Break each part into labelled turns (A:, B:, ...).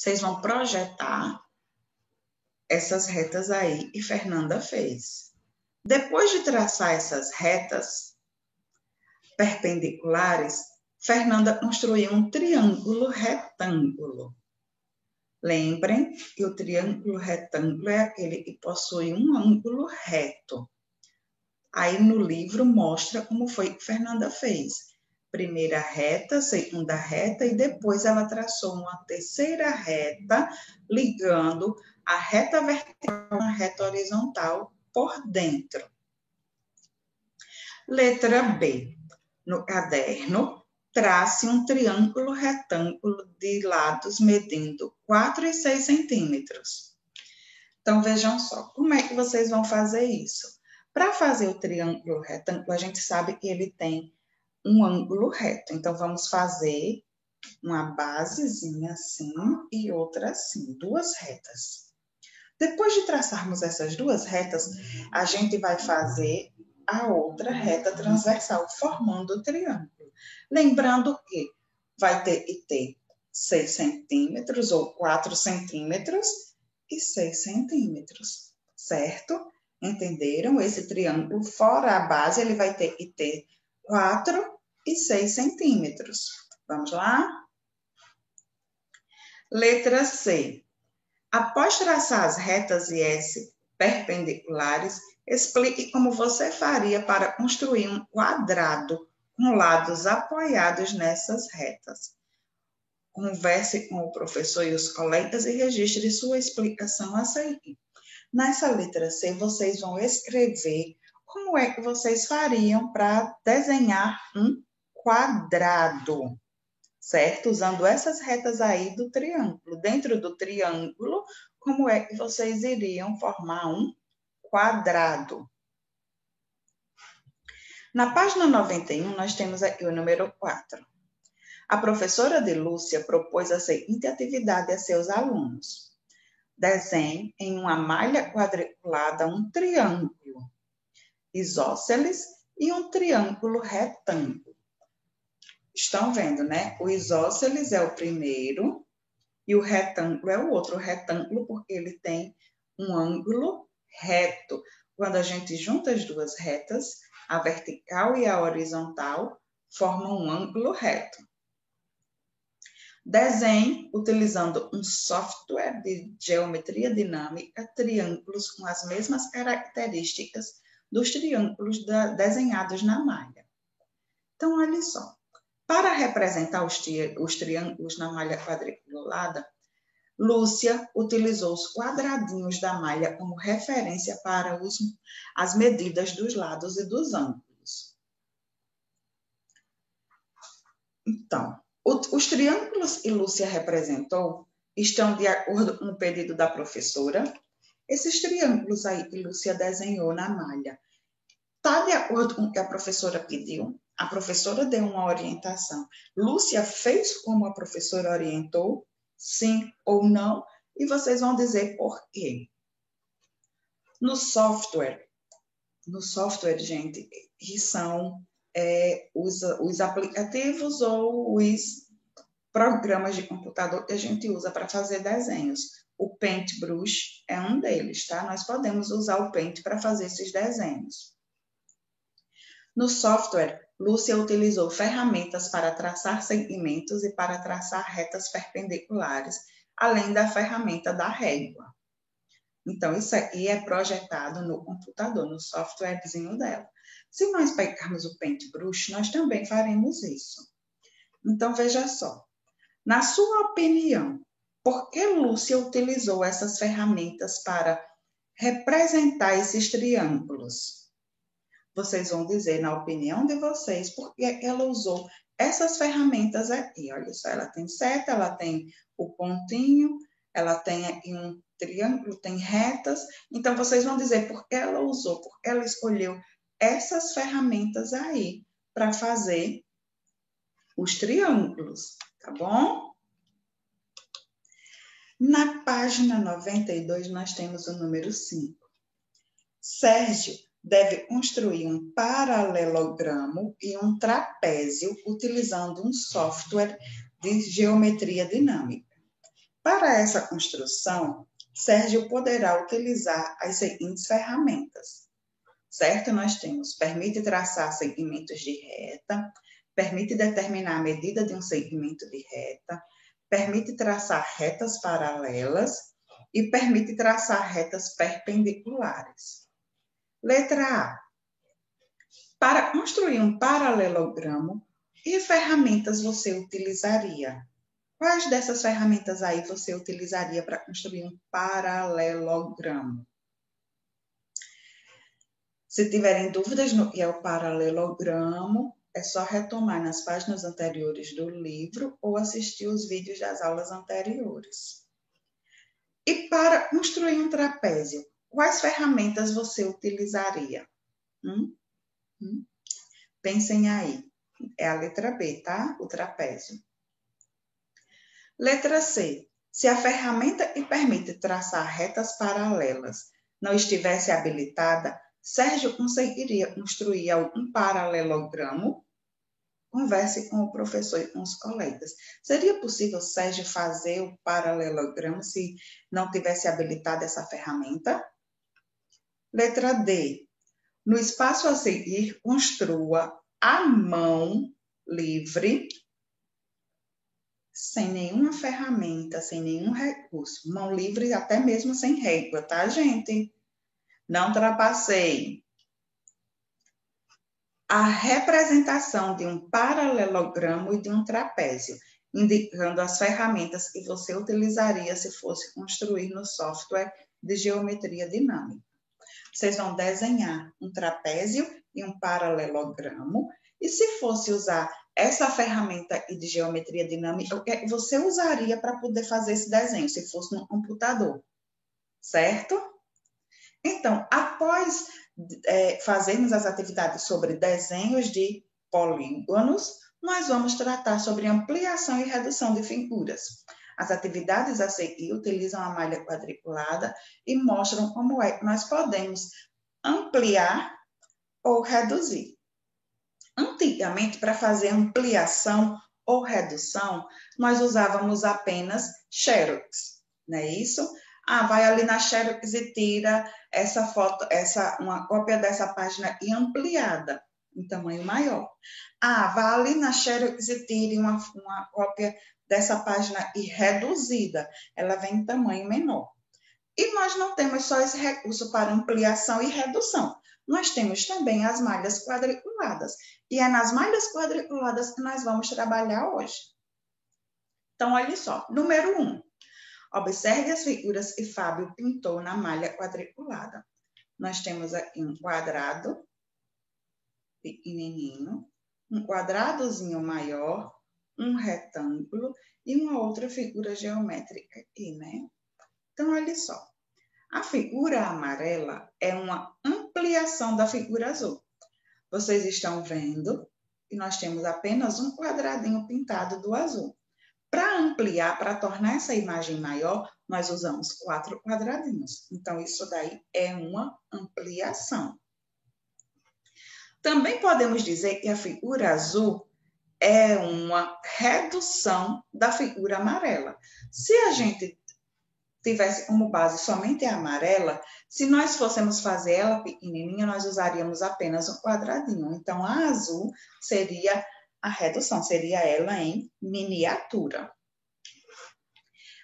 A: Vocês vão projetar essas retas aí e Fernanda fez. Depois de traçar essas retas perpendiculares, Fernanda construiu um triângulo retângulo. Lembrem que o triângulo retângulo é aquele que possui um ângulo reto. Aí no livro mostra como foi que Fernanda fez. Primeira reta, segunda reta e depois ela traçou uma terceira reta ligando a reta vertical à reta horizontal por dentro. Letra B. No caderno, trace um triângulo retângulo de lados medindo 4 e 6 centímetros. Então, vejam só, como é que vocês vão fazer isso? Para fazer o triângulo retângulo, a gente sabe que ele tem um ângulo reto. Então, vamos fazer uma basezinha assim e outra assim, duas retas. Depois de traçarmos essas duas retas, a gente vai fazer a outra reta transversal, formando o triângulo. Lembrando que vai ter que ter 6 centímetros ou 4 centímetros e 6 centímetros, certo? Entenderam? Esse triângulo, fora a base, ele vai ter que ter 4 e 6 centímetros. Vamos lá? Letra C. Após traçar as retas IS perpendiculares, explique como você faria para construir um quadrado com lados apoiados nessas retas. Converse com o professor e os colegas e registre sua explicação a seguir. Nessa letra C, vocês vão escrever como é que vocês fariam para desenhar um quadrado, certo? Usando essas retas aí do triângulo. Dentro do triângulo, como é que vocês iriam formar um quadrado? Na página 91, nós temos aqui o número 4. A professora de Lúcia propôs a seguinte atividade a seus alunos. Desenhe em uma malha quadriculada um triângulo isósceles e um triângulo retângulo. Estão vendo, né? O isósceles é o primeiro e o retângulo é o outro. O retângulo porque ele tem um ângulo reto. Quando a gente junta as duas retas, a vertical e a horizontal formam um ângulo reto. Desenhe, utilizando um software de geometria dinâmica, triângulos com as mesmas características dos triângulos desenhados na malha. Então, olha só. Para representar os triângulos na malha quadriculada, Lúcia utilizou os quadradinhos da malha como referência para as medidas dos lados e dos ângulos. Então, os triângulos que Lúcia representou estão de acordo com o pedido da professora. Esses triângulos aí que Lúcia desenhou na malha, está de acordo com o que a professora pediu? A professora deu uma orientação. Lúcia fez como a professora orientou? Sim ou não? E vocês vão dizer por quê. No software, gente, que são os aplicativos ou os programas de computador que a gente usa para fazer desenhos. O Paintbrush é um deles, tá? Nós podemos usar o Paint para fazer esses desenhos. No software, Lúcia utilizou ferramentas para traçar segmentos e para traçar retas perpendiculares, além da ferramenta da régua. Então, isso aqui é projetado no computador, no softwarezinho dela. Se nós pegarmos o Paintbrush, nós também faremos isso. Então, veja só. Na sua opinião, por que Lúcia utilizou essas ferramentas para representar esses triângulos? Vocês vão dizer, na opinião de vocês, por que ela usou essas ferramentas aqui. Olha só, ela tem seta, ela tem o pontinho, ela tem aqui um triângulo, tem retas. Então, vocês vão dizer por que ela usou, por que ela escolheu essas ferramentas aí para fazer os triângulos, tá bom? Na página 92, nós temos o número 5. Sérgio deve construir um paralelogramo e um trapézio utilizando um software de geometria dinâmica. Para essa construção, Sérgio poderá utilizar as seguintes ferramentas, certo? Nós temos, permite traçar segmentos de reta, permite determinar a medida de um segmento de reta, permite traçar retas paralelas e permite traçar retas perpendiculares. Letra A. Para construir um paralelogramo, que ferramentas você utilizaria? Quais dessas ferramentas aí você utilizaria para construir um paralelogramo? Se tiverem dúvidas no que é o paralelogramo, é só retomar nas páginas anteriores do livro ou assistir os vídeos das aulas anteriores. E para construir um trapézio, quais ferramentas você utilizaria? Pensem aí. É a letra B, tá? O trapézio. Letra C. Se a ferramenta que permite traçar retas paralelas não estivesse habilitada, Sérgio conseguiria construir um paralelogramo? Converse com o professor e com os colegas. Seria possível Sérgio fazer o paralelogramo se não tivesse habilitada essa ferramenta? Letra D. No espaço a seguir, construa à mão livre, sem nenhuma ferramenta, sem nenhum recurso. Mão livre até mesmo sem régua, tá, gente? Não trapaceie. A representação de um paralelogramo e de um trapézio, indicando as ferramentas que você utilizaria se fosse construir no software de geometria dinâmica. Vocês vão desenhar um trapézio e um paralelogramo, e se fosse usar essa ferramenta de geometria dinâmica, o que você usaria para poder fazer esse desenho, se fosse no computador, certo? Então, após fazermos as atividades sobre desenhos de polígonos, nós vamos tratar sobre ampliação e redução de figuras. As atividades a seguir utilizam a malha quadriculada e mostram como é que nós podemos ampliar ou reduzir. Antigamente, para fazer ampliação ou redução, nós usávamos apenas Xerox, não é isso? Vai ali na Xerox e tira essa foto, uma cópia dessa página e ampliada, em tamanho maior. Vá ali na Xerox e tire uma cópia dessa página e reduzida, ela vem em tamanho menor. E nós não temos só esse recurso para ampliação e redução. Nós temos também as malhas quadriculadas. E é nas malhas quadriculadas que nós vamos trabalhar hoje. Então, olha só. Número 1. Observe as figuras que Fábio pintou na malha quadriculada. Nós temos aqui um quadrado pequenininho, um quadradozinho maior, um retângulo e uma outra figura geométrica aqui, né? Então, olha só. A figura amarela é uma ampliação da figura azul. Vocês estão vendo que nós temos apenas um quadradinho pintado do azul. Para ampliar, para tornar essa imagem maior, nós usamos 4 quadradinhos. Então, isso daí é uma ampliação. Também podemos dizer que a figura azul é uma redução da figura amarela. Se a gente tivesse como base somente a amarela, se nós fôssemos fazer ela pequenininha, nós usaríamos apenas um quadradinho. Então, a azul seria a redução, seria ela em miniatura.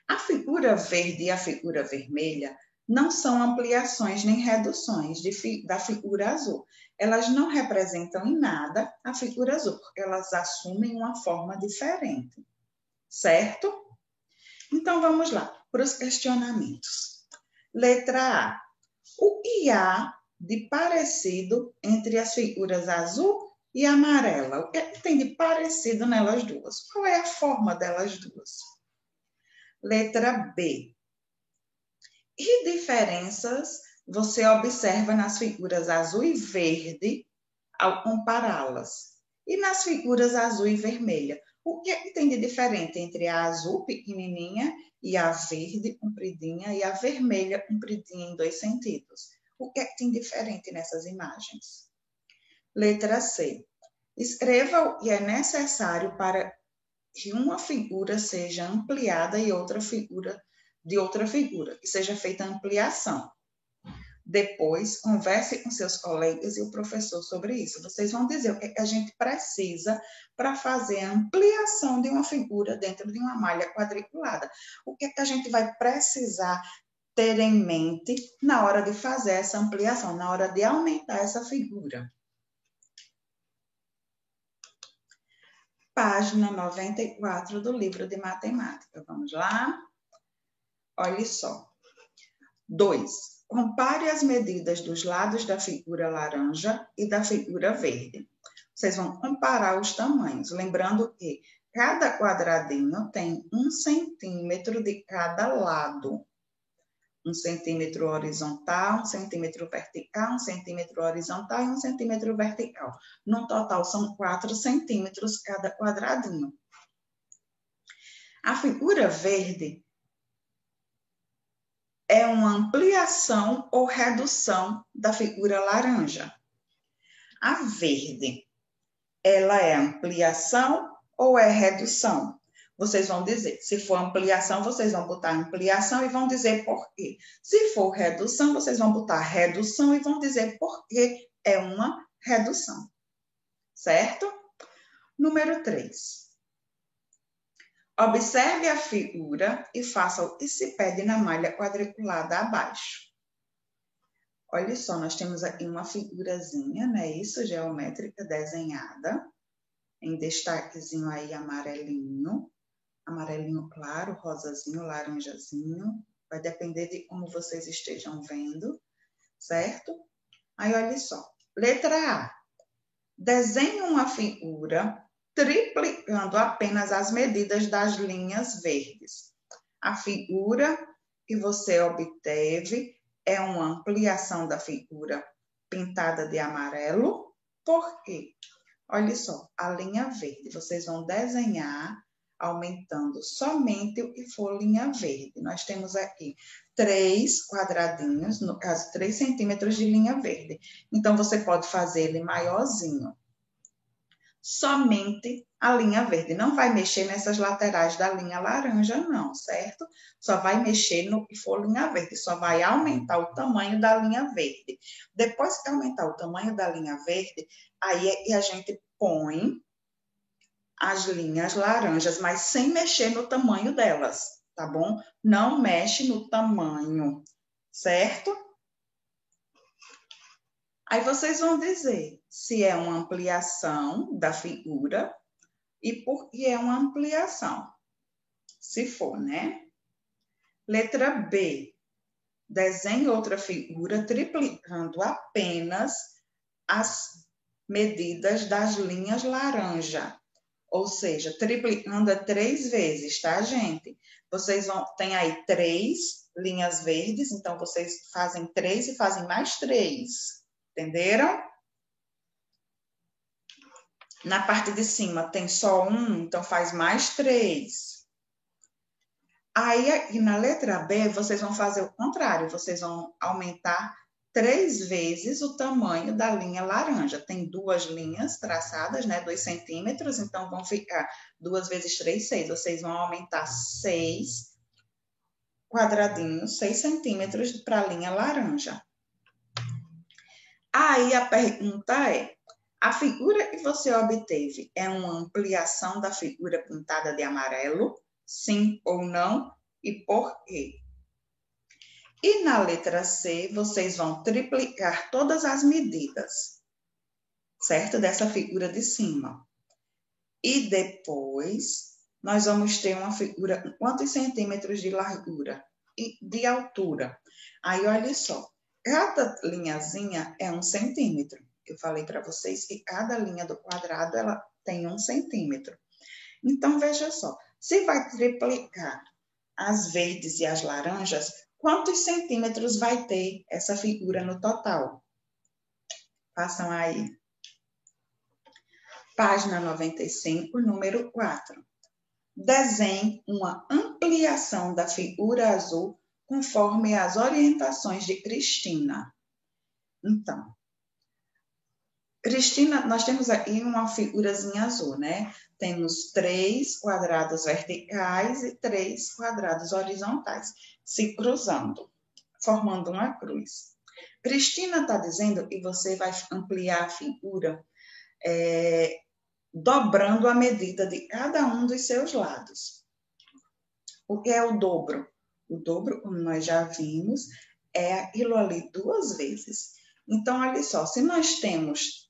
A: A figura verde e a figura vermelha não são ampliações nem reduções da figura azul. Elas não representam em nada a figura azul, porque elas assumem uma forma diferente, certo? Então, vamos lá para os questionamentos. Letra A. O que há de parecido entre as figuras azul e amarela? O que tem de parecido nelas duas? Qual é a forma delas duas? Letra B. Que diferenças você observa nas figuras azul e verde ao compará-las? E nas figuras azul e vermelha? O que tem de diferente entre a azul pequenininha e a verde compridinha e a vermelha compridinha em 2 sentidos? O que tem diferente nessas imagens? Letra C. Escreva o que é necessário para que uma figura seja ampliada e outra figura de outra figura, que seja feita ampliação. Depois, converse com seus colegas e o professor sobre isso. Vocês vão dizer o que a gente precisa para fazer a ampliação de uma figura dentro de uma malha quadriculada. O que a gente vai precisar ter em mente na hora de fazer essa ampliação, na hora de aumentar essa figura. Página 94 do livro de matemática. Vamos lá? Olha só. 2. Compare as medidas dos lados da figura laranja e da figura verde. Vocês vão comparar os tamanhos, lembrando que cada quadradinho tem 1 centímetro de cada lado. 1 centímetro horizontal, 1 centímetro vertical, 1 centímetro horizontal e 1 centímetro vertical. No total, são 4 centímetros cada quadradinho. A figura verde é uma ampliação ou redução da figura laranja. A verde, ela é ampliação ou é redução? Vocês vão dizer, se for ampliação, vocês vão botar ampliação e vão dizer por quê. Se for redução, vocês vão botar redução e vão dizer por que é uma redução. Certo? Número 3. Observe a figura e faça o que se pede na malha quadriculada abaixo. Olha só, nós temos aqui uma figurazinha, né? Isso, geométrica desenhada, em destaquezinho aí amarelinho claro, rosazinho, laranjazinho, vai depender de como vocês estejam vendo, certo? Aí, olha só, letra A, desenhe uma figura triplicando apenas as medidas das linhas verdes. A figura que você obteve é uma ampliação da figura pintada de amarelo. Por quê? Olha só, a linha verde, vocês vão desenhar aumentando somente o que for linha verde. Nós temos aqui 3 quadradinhos, no caso, 3 centímetros de linha verde. Então, você pode fazer ele maiorzinho. Somente a linha verde. Não vai mexer nessas laterais da linha laranja, não, certo? Só vai mexer no que for linha verde. Só vai aumentar o tamanho da linha verde. Depois que aumentar o tamanho da linha verde, aí é que a gente põe as linhas laranjas, mas sem mexer no tamanho delas, tá bom? Não mexe no tamanho, certo? Aí vocês vão dizer se é uma ampliação da figura e por que é uma ampliação, se for, né? Letra B. Desenhe outra figura triplicando apenas as medidas das linhas laranja. Ou seja, triplicando 3 vezes, tá, gente? Vocês têm aí 3 linhas verdes, então vocês fazem 3 e fazem mais 3. Entenderam? Na parte de cima tem só 1, então faz mais 3. Aí, aqui na letra B, vocês vão fazer o contrário. Vocês vão aumentar 3 vezes o tamanho da linha laranja. Tem 2 linhas traçadas, né? 2 centímetros, então vão ficar 2 vezes 3, 6. Vocês vão aumentar 6 quadradinhos, 6 centímetros para a linha laranja. Aí a pergunta é, a figura que você obteve é uma ampliação da figura pintada de amarelo? Sim ou não? E por quê? E na letra C, vocês vão triplicar todas as medidas, certo? Dessa figura de cima. E depois, nós vamos ter uma figura com quantos centímetros de largura e de altura? Aí, olha só, cada linhazinha é 1 centímetro. Eu falei para vocês que cada linha do quadrado, ela tem 1 centímetro. Então, veja só, se vai triplicar as verdes e as laranjas, quantos centímetros vai ter essa figura no total? Façam aí. Página 95, número 4. Desenhe uma ampliação da figura azul conforme as orientações de Cristina. Então, Cristina, nós temos aqui uma figurazinha azul, né? Temos 3 quadrados verticais e 3 quadrados horizontais se cruzando, formando uma cruz. Cristina está dizendo que você vai ampliar a figura dobrando a medida de cada um dos seus lados. O que é o dobro? O dobro, como nós já vimos, é aquilo ali 2 vezes. Então, olha só, se nós temos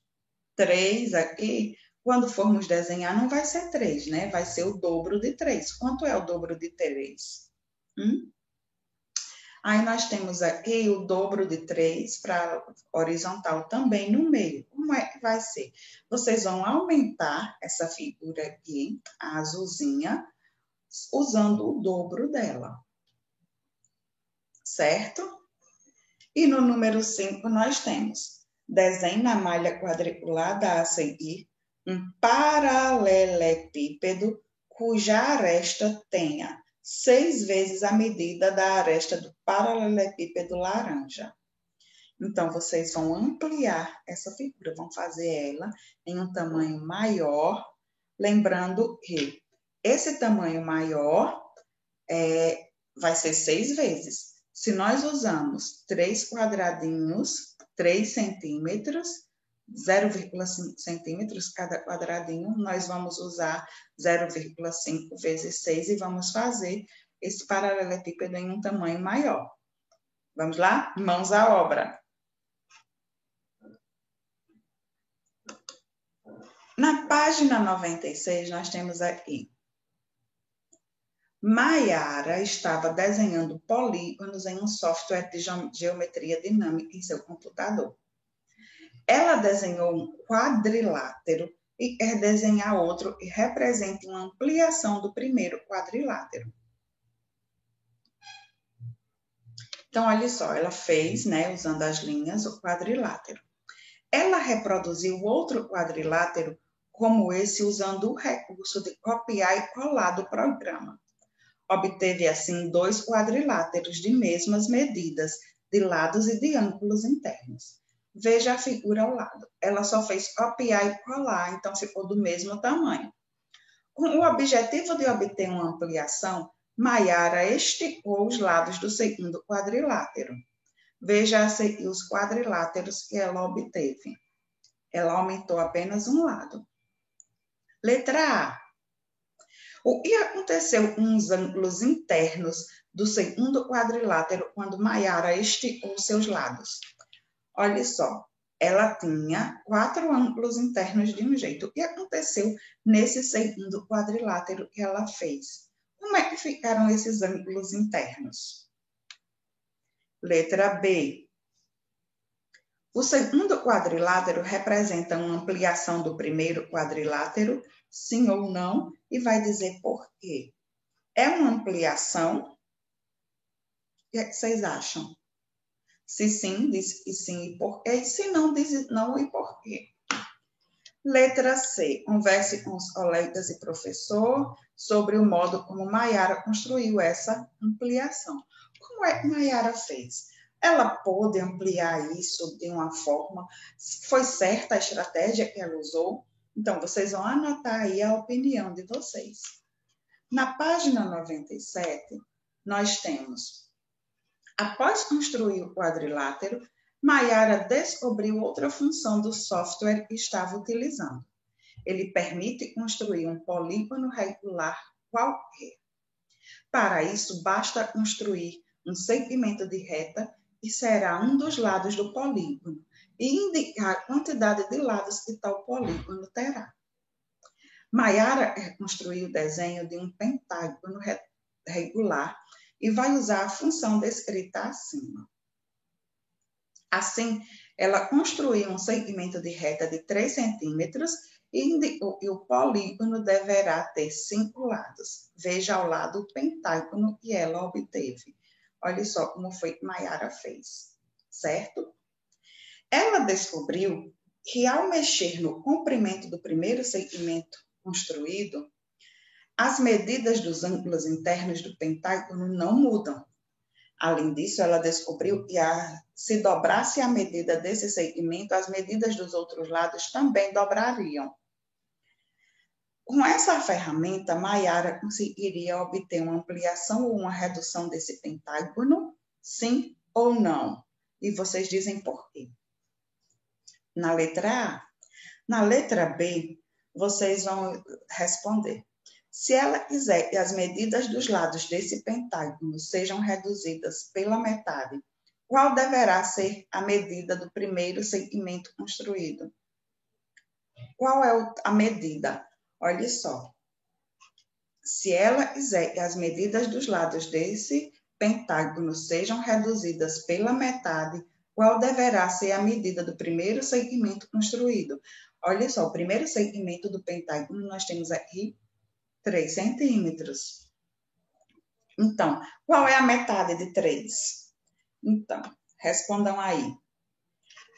A: 3 aqui, quando formos desenhar, não vai ser 3, né? Vai ser o dobro de 3. Quanto é o dobro de 3? Aí nós temos aqui o dobro de 3 para horizontal também no meio. Como é que vai ser? Vocês vão aumentar essa figura aqui, a azulzinha, usando o dobro dela. Certo? E no número 5 nós temos: desenhe na malha quadriculada a seguir um paralelepípedo cuja aresta tenha 6 vezes a medida da aresta do paralelepípedo laranja. Então, vocês vão ampliar essa figura, vão fazer ela em um tamanho maior, lembrando que esse tamanho maior vai ser 6 vezes. Se nós usamos 3 quadradinhos, 3 centímetros, 0,5 centímetros cada quadradinho, nós vamos usar 0,5 vezes 6 e vamos fazer esse paralelepípedo em um tamanho maior. Vamos lá? Mãos à obra. Na página 96, nós temos aqui: Maiara estava desenhando polígonos em um software de geometria dinâmica em seu computador. Ela desenhou um quadrilátero e quer desenhar outro que represente uma ampliação do primeiro quadrilátero. Então, olha só, ela fez, né, usando as linhas, o quadrilátero. Ela reproduziu outro quadrilátero como esse usando o recurso de copiar e colar do programa. Obteve, assim, 2 quadriláteros de mesmas medidas, de lados e de ângulos internos. Veja a figura ao lado. Ela só fez copiar e colar, então ficou do mesmo tamanho. Com o objetivo de obter uma ampliação, Maiara esticou os lados do segundo quadrilátero. Veja a seguir os quadriláteros que ela obteve. Ela aumentou apenas um lado. Letra A. O que aconteceu com os ângulos internos do segundo quadrilátero quando Maiara esticou seus lados? Olha só, ela tinha 4 ângulos internos de um jeito. O que aconteceu nesse segundo quadrilátero que ela fez? Como é que ficaram esses ângulos internos? Letra B. O segundo quadrilátero representa uma ampliação do primeiro quadrilátero, sim ou não, e vai dizer por quê. É uma ampliação? O que é que vocês acham? Se sim, diz que sim e por quê. E se não, diz não e por quê. Letra C. Converse com os colegas e professor sobre o modo como Maiara construiu essa ampliação. Como é que Maiara fez? Ela pôde ampliar isso de uma forma? Foi certa a estratégia que ela usou? Então, vocês vão anotar aí a opinião de vocês. Na página 97, nós temos: após construir o quadrilátero, Maiara descobriu outra função do software que estava utilizando. Ele permite construir um polígono regular qualquer. Para isso, basta construir um segmento de reta que será um dos lados do polígono e indicar a quantidade de lados que tal polígono terá. Maiara construiu o desenho de um pentágono regular e vai usar a função descrita acima. Assim, ela construiu um segmento de reta de 3 centímetros e indicou que o polígono deverá ter 5 lados. Veja ao lado o pentágono que ela obteve. Olha só como foi que Maiara fez, certo? Ela descobriu que ao mexer no comprimento do primeiro segmento construído, as medidas dos ângulos internos do pentágono não mudam. Além disso, ela descobriu que se dobrasse a medida desse segmento, as medidas dos outros lados também dobrariam. Com essa ferramenta, Maiara conseguiria obter uma ampliação ou uma redução desse pentágono? Sim ou não? E vocês dizem por quê? Na letra A. Na letra B, vocês vão responder. Se ela quiser que as medidas dos lados desse pentágono sejam reduzidas pela metade, qual deverá ser a medida do primeiro segmento construído? Qual é a medida? Olha só. Se ela quiser que as medidas dos lados desse pentágono sejam reduzidas pela metade, qual deverá ser a medida do primeiro segmento construído? Olha só, o primeiro segmento do pentágono nós temos aqui 3 centímetros. Então, qual é a metade de 3? Então, respondam aí.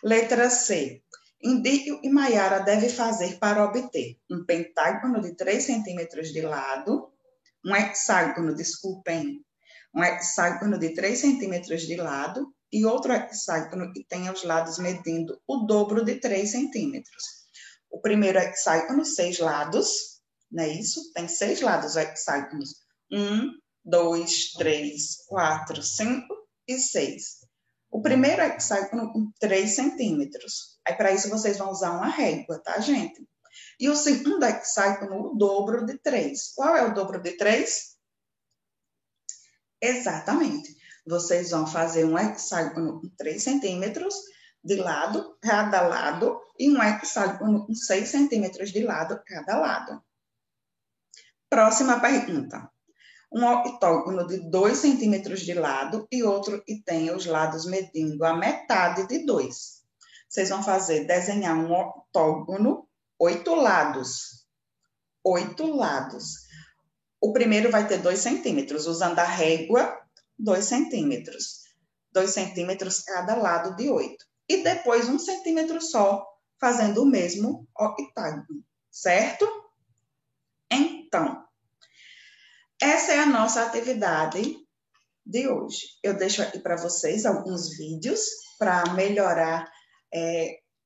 A: Letra C. Indique o que Maiara deve fazer para obter um pentágono de 3 centímetros de lado, um hexágono, desculpem, um hexágono de 3 centímetros de lado e outro hexágono que tenha os lados medindo o dobro de 3 centímetros. O primeiro hexágono, 6 lados, não é isso? Tem 6 lados hexágonos. 1, 2, 3, 4, 5 e 6. O primeiro hexágono com 3 centímetros. Aí, para isso, vocês vão usar uma régua, tá, gente? E o segundo hexágono, o dobro de 3. Qual é o dobro de 3? Exatamente. Vocês vão fazer um hexágono com 3 centímetros de lado, cada lado, e um hexágono com 6 centímetros de lado, cada lado. Próxima pergunta. Um octógono de 2 centímetros de lado e outro que tenha os lados medindo a metade de 2. Vocês vão desenhar um octógono, 8 lados. 8 lados. O primeiro vai ter 2 centímetros, usando a régua, 2 centímetros. 2 centímetros cada lado de 8. E depois 1 centímetro só, fazendo o mesmo octágono, certo? Então, essa é a nossa atividade de hoje. Eu deixo aqui para vocês alguns vídeos para melhorar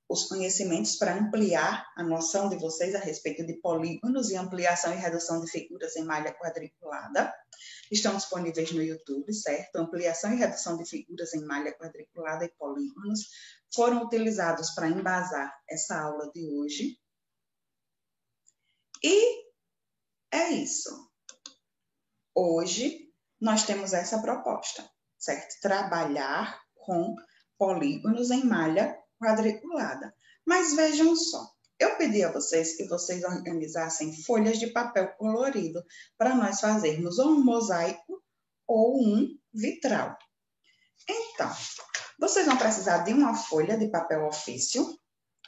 A: os conhecimentos, para ampliar a noção de vocês a respeito de polígonos e ampliação e redução de figuras em malha quadriculada. Estão disponíveis no YouTube, certo? Ampliação e redução de figuras em malha quadriculada e polígonos foram utilizados para embasar essa aula de hoje. E é isso. Hoje, nós temos essa proposta, certo? Trabalhar com polígonos em malha quadriculada. Mas vejam só, eu pedi a vocês que vocês organizassem folhas de papel colorido para nós fazermos ou um mosaico ou um vitral. Então, vocês vão precisar de uma folha de papel ofício,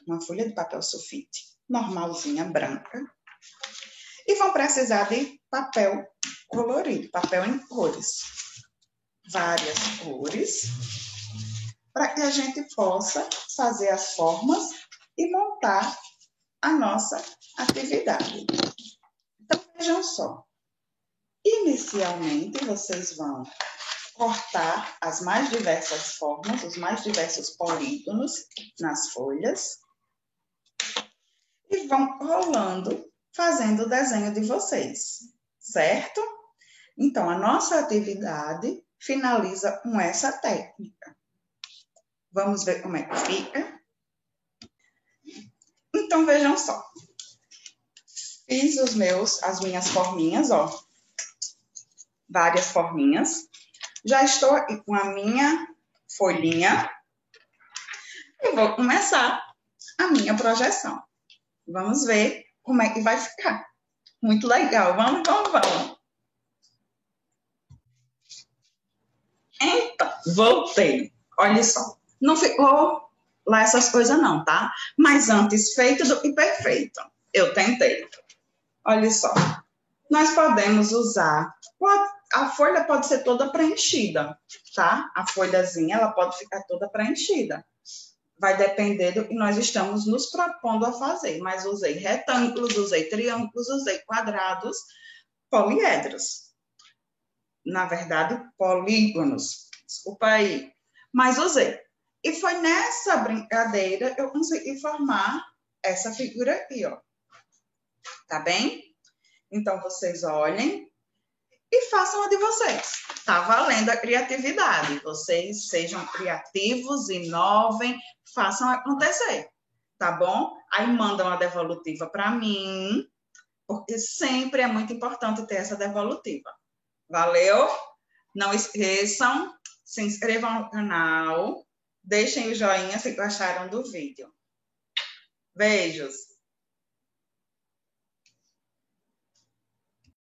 A: uma folha de papel sulfite, normalzinha, branca, e vão precisar de papel colorido, papel em cores, várias cores, para que a gente possa fazer as formas e montar a nossa atividade. Então, vejam só. Inicialmente, vocês vão cortar as mais diversas formas, os mais diversos polígonos nas folhas e vão rolando, fazendo o desenho de vocês, certo? Então, a nossa atividade finaliza com essa técnica. Vamos ver como é que fica? Então, vejam só. Fiz as minhas forminhas, ó. Várias forminhas. Já estou aqui com a minha folhinha. E vou começar a minha projeção. Vamos ver como é que vai ficar. Muito legal. Vamos. Então, voltei. Olha só. Não ficou lá essas coisas não, tá? Mas antes feito do que perfeito. Eu tentei. Olha só. Nós podemos usar... A folha pode ser toda preenchida, tá? A folhazinha, ela pode ficar toda preenchida. Vai depender do que nós estamos nos propondo a fazer. Mas usei retângulos, usei triângulos, usei quadrados, poliedros. Na verdade, polígonos. Desculpa aí. Mas usei. E foi nessa brincadeira eu consegui formar essa figura aqui, ó. Tá bem? Então, vocês olhem e façam a de vocês. Tá valendo a criatividade. Vocês sejam criativos, inovem, façam acontecer. Tá bom? Aí mandam a devolutiva para mim, porque sempre é muito importante ter essa devolutiva. Valeu? Não esqueçam, se inscrevam no canal, deixem o joinha se gostaram do vídeo. Beijos!